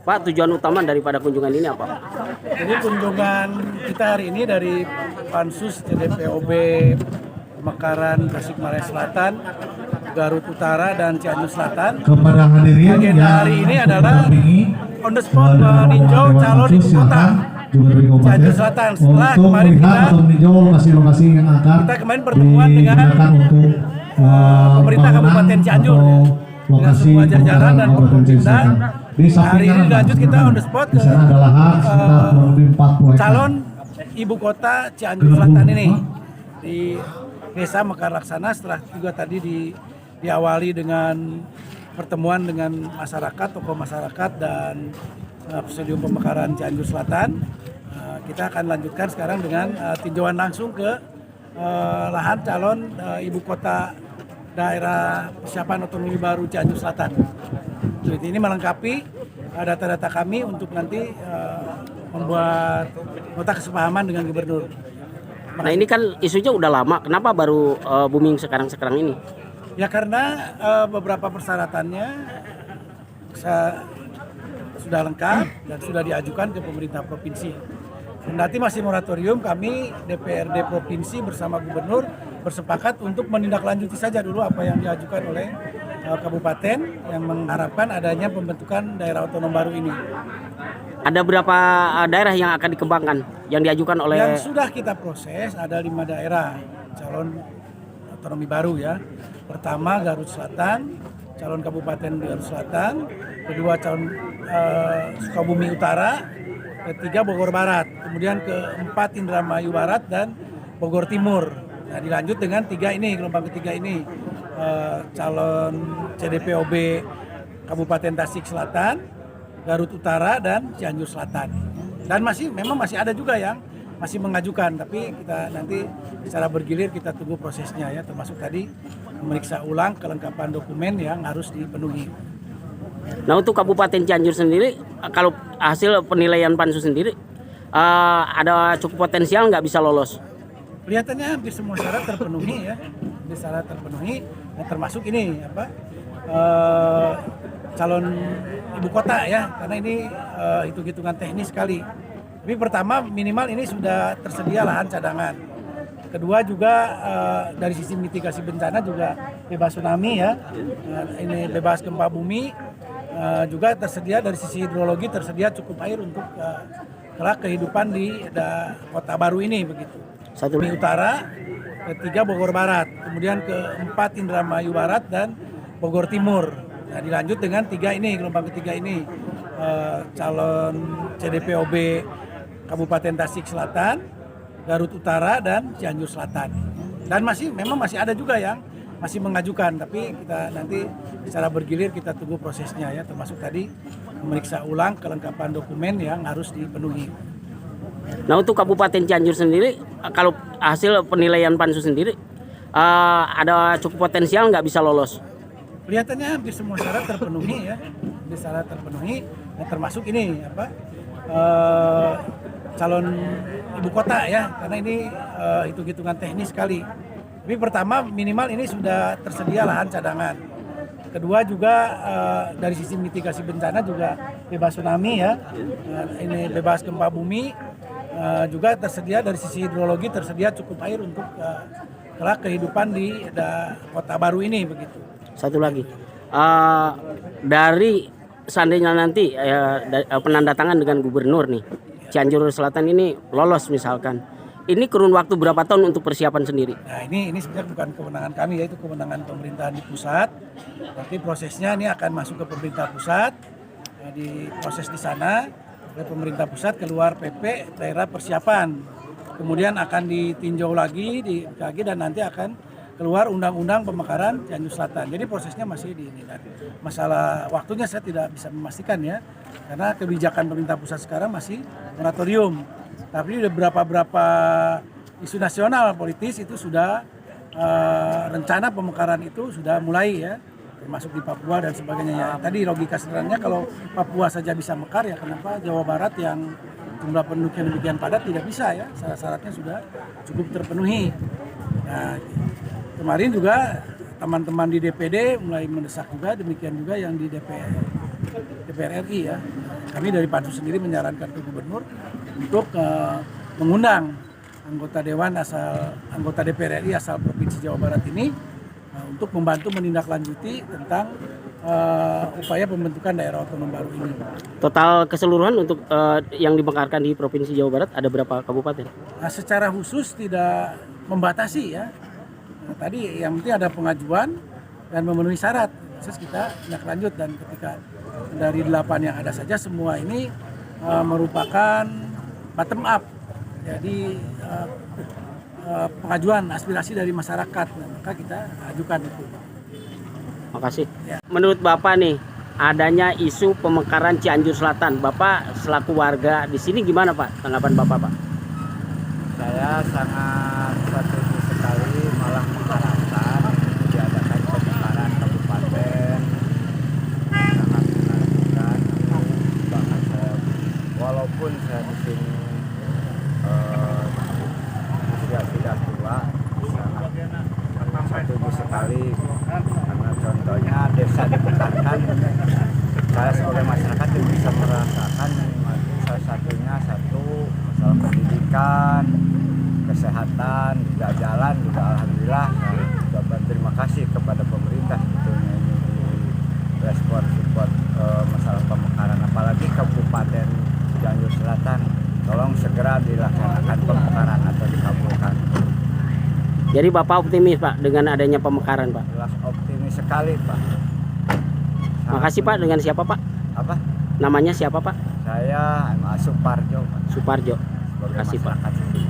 Pak, tujuan utama daripada kunjungan ini apa? Jadi kunjungan kita hari ini dari Pansus CDPOB Pemekaran Tasikmalaya Selatan, Garut Utara, dan Cianjur Selatan. Kepada hadirin Agenda yang hari ini adalah mendampingi on the spot meninjau calon ibu kota Cianjur Selatan. Setelah untuk kemarin melihat kita atau meninjau lokasi-lokasi yang akan kita kemarin pertemuan dengan digunakan untuk pemerintah Kabupaten Cianjur dengan semua jajaran dan pemerintah. Hari ini lanjut kita on the spot ke calon ibu kota Cianjur Selatan ini di Desa Mekar Laksana. Setelah juga tadi diawali dengan pertemuan dengan masyarakat, tokoh masyarakat dan Presidium Pemekaran Cianjur Selatan. Kita akan lanjutkan sekarang dengan tinjauan langsung ke lahan calon ibu kota daerah persiapan otonomi baru Cianjur Selatan. Jadi ini melengkapi data-data kami untuk nanti membuat nota kesepahaman dengan gubernur. Nah ini kan isunya udah lama, kenapa baru booming sekarang ini? Ya karena beberapa persyaratannya sudah lengkap dan sudah diajukan ke pemerintah provinsi. Nanti masih moratorium, kami DPRD provinsi bersama gubernur bersepakat untuk menindaklanjuti saja dulu apa yang diajukan oleh kabupaten yang mengharapkan adanya pembentukan daerah otonom baru ini. Ada berapa daerah yang akan dikembangkan yang diajukan oleh? Yang sudah kita proses ada 5 daerah calon otonomi baru ya. Pertama Garut Selatan, calon kabupaten Garut Selatan. Kedua calon Sukabumi Utara. Ketiga Bogor Barat. Kemudian keempat Indramayu Barat dan Bogor Timur. Nah dilanjut dengan gelombang ketiga ini calon CDPOB Kabupaten Tasik Selatan, Garut Utara, dan Cianjur Selatan. Dan memang masih ada juga yang masih mengajukan, tapi kita nanti secara bergilir kita tunggu prosesnya ya, termasuk tadi memeriksa ulang kelengkapan dokumen yang harus dipenuhi. Nah untuk Kabupaten Cianjur sendiri, kalau hasil penilaian Pansus sendiri ada cukup potensial nggak bisa lolos? Kelihatannya hampir semua syarat terpenuhi ya, termasuk ini calon ibu kota ya, karena ini hitung-hitungan teknis sekali. Tapi pertama minimal ini sudah tersedia lahan cadangan. Kedua juga dari sisi mitigasi bencana juga bebas tsunami ya, ini bebas gempa bumi, juga tersedia dari sisi hidrologi tersedia cukup air untuk kelak kehidupan di kota baru ini begitu. Satu Utara, ketiga Bogor Barat, kemudian keempat Indramayu Barat dan Bogor Timur. Nah dilanjut dengan gelombang ketiga ini calon CDPOB Kabupaten Tasik Selatan, Garut Utara, dan Cianjur Selatan. Dan memang masih ada juga yang masih mengajukan, tapi kita nanti secara bergilir kita tunggu prosesnya ya, termasuk tadi memeriksa ulang kelengkapan dokumen yang harus dipenuhi. Nah untuk Kabupaten Cianjur sendiri, kalau hasil penilaian Pansus sendiri ada cukup potensial nggak bisa lolos? Kelihatannya hampir semua syarat terpenuhi ya, termasuk ini calon ibu kota ya, karena ini hitung-hitungan teknis sekali. Tapi pertama minimal ini sudah tersedia lahan cadangan. Kedua juga dari sisi mitigasi bencana juga bebas tsunami ya, ini bebas gempa bumi, juga tersedia dari sisi hidrologi tersedia cukup air untuk kelak kehidupan di kota baru ini begitu. Satu lagi, dari seandainya nanti penandatangan dengan gubernur nih, Cianjur Selatan ini lolos misalkan, ini kurun waktu berapa tahun untuk persiapan sendiri? Nah ini sebenarnya bukan kewenangan kami ya, itu kewenangan pemerintahan di pusat. Nanti prosesnya ini akan masuk ke pemerintah pusat, diproses di sana oleh pemerintah pusat, keluar PP daerah persiapan, kemudian akan ditinjau lagi dan nanti akan keluar Undang-Undang Pemekaran Cianjur Selatan. Jadi prosesnya masih masalah waktunya saya tidak bisa memastikan ya, karena kebijakan pemerintah pusat sekarang masih moratorium. Tapi beberapa isu nasional politis itu sudah rencana pemekaran itu sudah mulai ya, termasuk di Papua dan sebagainya ya. Tadi logika sederhananya kalau Papua saja bisa mekar ya, kenapa Jawa Barat yang jumlah penduduknya demikian padat tidak bisa ya, syarat-syaratnya sudah cukup terpenuhi. Nah, kemarin juga teman-teman di DPD mulai mendesak juga, demikian juga yang di DPR RI ya. kami dari Pansus sendiri menyarankan ke Gubernur untuk mengundang anggota DPR RI asal Provinsi Jawa Barat ini untuk membantu menindaklanjuti tentang upaya pembentukan daerah otonom baru ini. Total keseluruhan untuk yang dimekarkan di Provinsi Jawa Barat ada berapa kabupaten? Nah, secara khusus tidak membatasi ya. Nah, tadi yang penting ada pengajuan dan memenuhi syarat. Terus kita tindak lanjut, dan ketika dari 8 yang ada saja semua ini merupakan bottom up. Jadi pengajuan aspirasi dari masyarakat, nah, maka kita ajukan itu. Makasih. Ya. Menurut Bapak nih, adanya isu pemekaran Cianjur Selatan, Bapak selaku warga di sini gimana Pak? Tanggapan Bapak Pak? Saya sangat setuju sekali, malah mengharapkan diadakan pemekaran kabupaten. Sangat menantikan, bahkan saya, walaupun saya di sini usia sudah tua, sangat setuju sekali. Karena contohnya desa dibekarkan, saya sebagai masyarakat yang bisa merasakan menikmati salah satunya masalah pendidikan, kesehatan, juga jalan, juga alhamdulillah. Saya juga berterima kasih kepada pemerintah sebetulnya ini di respon support masalah pemekaran, apalagi Kabupaten Cianjur Selatan. Tolong segera dilaksanakan pemekaran atau dikabulkan. Jadi Bapak optimis Pak dengan adanya pemekaran Pak? Jelas optimis sekali Pak. Makasih Pak. Dengan siapa Pak? Apa? Namanya siapa Pak? Saya Suparjo Pak. Suparjo. Sebagai Makasih, Pak. masyarakat sini.